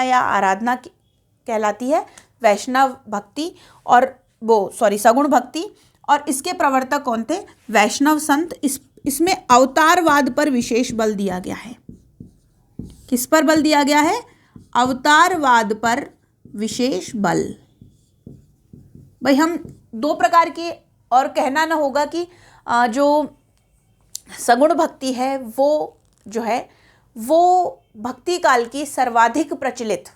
या आराधना कहलाती है वैष्णव भक्ति और सगुण भक्ति। और इसके प्रवर्तक कौन थे? वैष्णव संत। इसमें अवतारवाद पर विशेष बल दिया गया है। किस पर बल दिया गया है? अवतारवाद पर विशेष बल। भाई हम दो प्रकार के, और कहना ना होगा कि जो सगुण भक्ति है वो जो है वो भक्ति काल की सर्वाधिक प्रचलित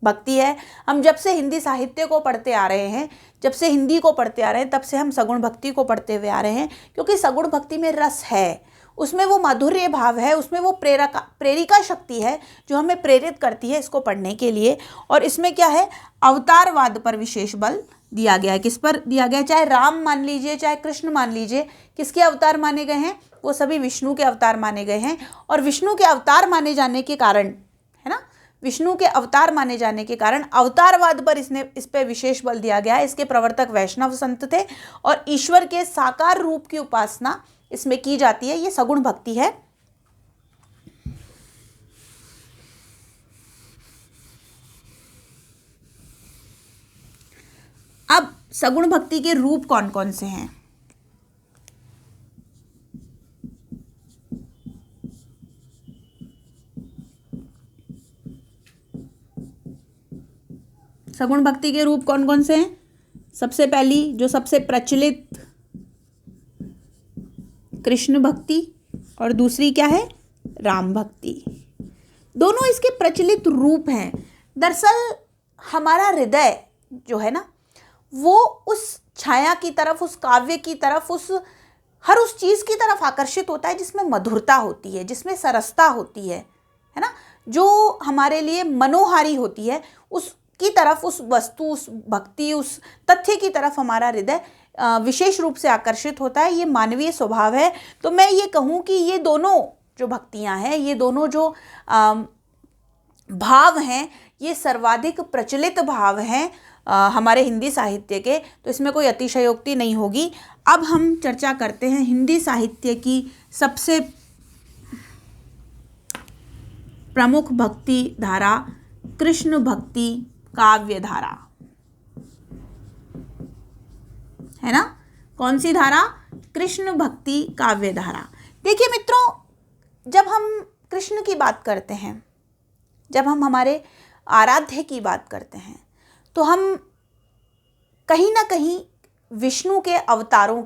भक्ति है। हम जब से हिंदी साहित्य को पढ़ते आ रहे हैं, जब से हिंदी को पढ़ते आ रहे हैं, तब से हम सगुण भक्ति को पढ़ते हुए आ रहे हैं, क्योंकि सगुण भक्ति में रस है, उसमें वो माधुर्य भाव है, उसमें वो प्रेरिका शक्ति है जो हमें प्रेरित करती है इसको पढ़ने के लिए। और इसमें क्या है? अवतारवाद पर विशेष बल दिया गया है। किस पर दिया गया है? चाहे राम मान लीजिए, चाहे कृष्ण मान लीजिए, किसके अवतार माने गए हैं? वो सभी विष्णु के अवतार माने गए हैं। और विष्णु के अवतार माने जाने के कारण, है ना, विष्णु के अवतार माने जाने के कारण अवतारवाद पर इस पे विशेष बल दिया गया है। इसके प्रवर्तक वैष्णव संत थे और ईश्वर के साकार रूप की उपासना इसमें की जाती है। ये सगुण भक्ति है। अब सगुण भक्ति के रूप कौन कौन से हैं? सगुण भक्ति के रूप कौन कौन से हैं? सबसे पहली जो सबसे प्रचलित कृष्ण भक्ति, और दूसरी क्या है? राम भक्ति। दोनों इसके प्रचलित रूप हैं। दरअसल हमारा हृदय जो है ना, वो उस छाया की तरफ, उस काव्य की तरफ, हर उस चीज़ की तरफ आकर्षित होता है जिसमें मधुरता होती है, जिसमें सरसता होती है ना, जो हमारे लिए मनोहारी होती है, उसकी तरफ, उस वस्तु, उस भक्ति, उस तथ्य की तरफ हमारा हृदय विशेष रूप से आकर्षित होता है। ये मानवीय स्वभाव है। तो मैं ये कहूँ कि ये दोनों जो भक्तियाँ हैं, ये दोनों जो भाव हैं, ये सर्वाधिक प्रचलित भाव हैं हमारे हिंदी साहित्य के। तो इसमें कोई अतिशयोक्ति नहीं होगी। अब हम चर्चा करते हैं हिंदी साहित्य की सबसे प्रमुख भक्ति धारा, कृष्ण भक्ति काव्य धारा, है ना। कौन सी धारा? कृष्ण भक्ति काव्य धारा। देखिए मित्रों, जब हम कृष्ण की बात करते हैं, जब हम हमारे आराध्य की बात करते हैं, तो हम कहीं ना कहीं विष्णु के अवतारों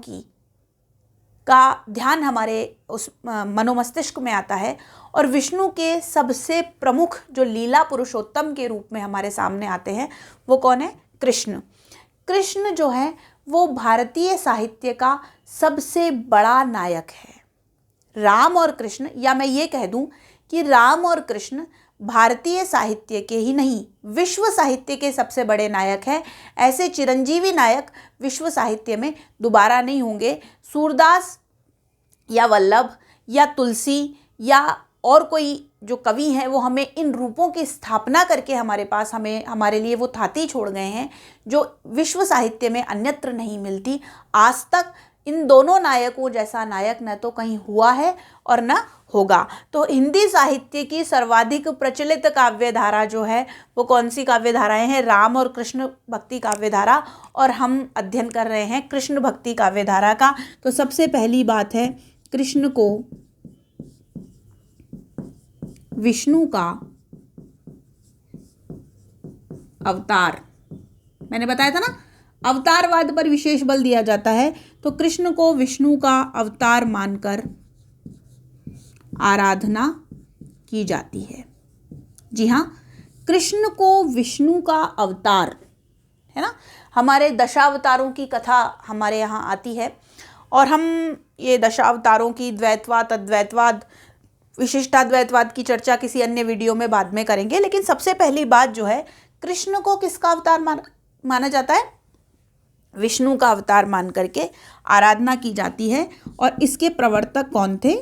का ध्यान हमारे उस मनोमस्तिष्क में आता है। और विष्णु के सबसे प्रमुख जो लीला पुरुषोत्तम के रूप में हमारे सामने आते हैं, वो कौन है? कृष्ण। कृष्ण जो है वो भारतीय साहित्य का सबसे बड़ा नायक है। राम और कृष्ण, या मैं ये कह दूं कि राम और कृष्ण भारतीय साहित्य के ही नहीं, विश्व साहित्य के सबसे बड़े नायक हैं। ऐसे चिरंजीवी नायक विश्व साहित्य में दोबारा नहीं होंगे। सूरदास या वल्लभ या तुलसी या और कोई जो कवि हैं, वो हमें इन रूपों की स्थापना करके हमारे लिए वो थाती छोड़ गए हैं जो विश्व साहित्य में अन्यत्र नहीं मिलती। आज तक इन दोनों नायकों जैसा नायक न तो कहीं हुआ है और न होगा। तो हिंदी साहित्य की सर्वाधिक प्रचलित काव्य धारा जो है वो कौन सी काव्य धाराएं हैं? राम और कृष्ण भक्ति काव्य धारा। और हम अध्ययन कर रहे हैं कृष्ण भक्ति काव्य धारा का। तो सबसे पहली बात है, कृष्ण को विष्णु का अवतार, मैंने बताया था ना, अवतारवाद पर विशेष बल दिया जाता है। तो कृष्ण को विष्णु का अवतार मानकर आराधना की जाती है। जी हाँ, कृष्ण को विष्णु का अवतार, है ना। हमारे दशावतारों की कथा हमारे यहाँ आती है और हम ये दशावतारों की द्वैतवाद, अद्वैतवाद, विशिष्टाद्वैतवाद की चर्चा किसी अन्य वीडियो में बाद में करेंगे। लेकिन सबसे पहली बात जो है, कृष्ण को किसका अवतार माना जाता है? विष्णु का अवतार मान करके आराधना की जाती है। और इसके प्रवर्तक कौन थे?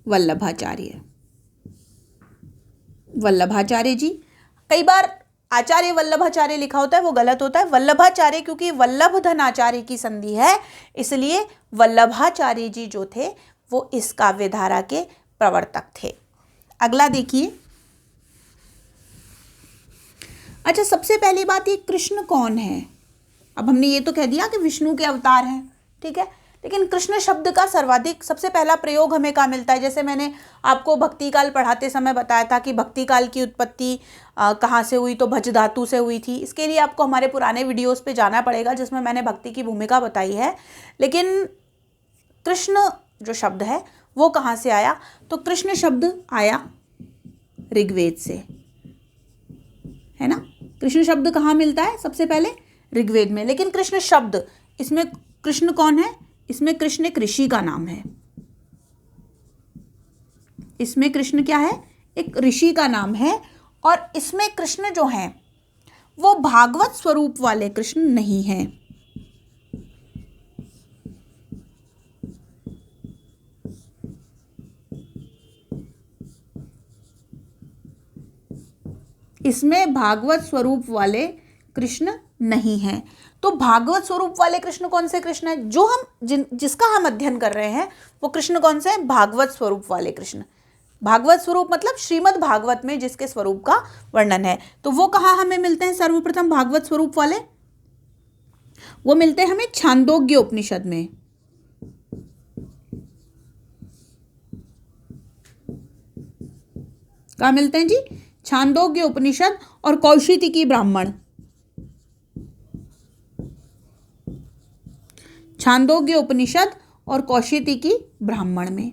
वल्लभाचार्य। वल्लभाचार्य जी। कई बार आचार्य वल्लभाचार्य लिखा होता है, वो गलत होता है, वल्लभाचार्य, क्योंकि वल्लभ धन आचार्य की संधि है, इसलिए वल्लभाचार्य जी जो थे वो इस काव्य धारा के प्रवर्तक थे। अगला देखिए। अच्छा, सबसे पहली बात, ये कृष्ण कौन है? अब हमने ये तो कह दिया कि विष्णु के अवतार हैं, ठीक है, लेकिन कृष्ण शब्द का सर्वाधिक सबसे पहला प्रयोग हमें कहाँ मिलता है? जैसे मैंने आपको भक्ति काल पढ़ाते समय बताया था कि भक्ति काल की उत्पत्ति कहाँ से हुई, तो भज धातु से हुई थी। इसके लिए आपको हमारे पुराने वीडियोस पे जाना पड़ेगा जिसमें मैंने भक्ति की भूमिका बताई है। लेकिन कृष्ण जो शब्द है वो कहाँ से आया? तो कृष्ण शब्द आया ऋग्वेद से, है ना। कृष्ण शब्द कहाँ मिलता है? सबसे पहले ऋग्वेद में। लेकिन कृष्ण शब्द, इसमें कृष्ण कौन है? इसमें कृष्ण एक ऋषि का नाम है। इसमें कृष्ण क्या है? एक ऋषि का नाम है। और इसमें कृष्ण जो हैं वो भागवत स्वरूप वाले कृष्ण नहीं हैं। इसमें भागवत स्वरूप वाले कृष्ण नहीं हैं। तो भागवत स्वरूप वाले कृष्ण कौन से कृष्ण हैं? जो हम जिसका हम अध्ययन कर रहे हैं वो कृष्ण कौन से हैं? भागवत स्वरूप वाले कृष्ण। भागवत स्वरूप मतलब श्रीमद् भागवत में जिसके स्वरूप का वर्णन है। तो वो कहाँ हमें मिलते हैं? सर्वप्रथम भागवत स्वरूप वाले वो मिलते हैं हमें छांदोग्य उपनिषद में। कहाँ मिलते हैं जी? छांदोग्य उपनिषद और कौशितिकी ब्राह्मण। छांदोग्य उपनिषद और कौशितिकी ब्राह्मण में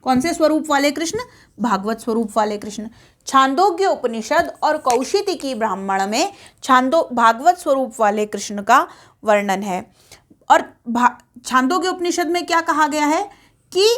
कौन से स्वरूप वाले कृष्ण? भागवत स्वरूप वाले कृष्ण। छांदोग्य उपनिषद और कौशितिकी ब्राह्मण में भागवत स्वरूप वाले कृष्ण का वर्णन है। और छांदोग्य उपनिषद में क्या कहा गया है कि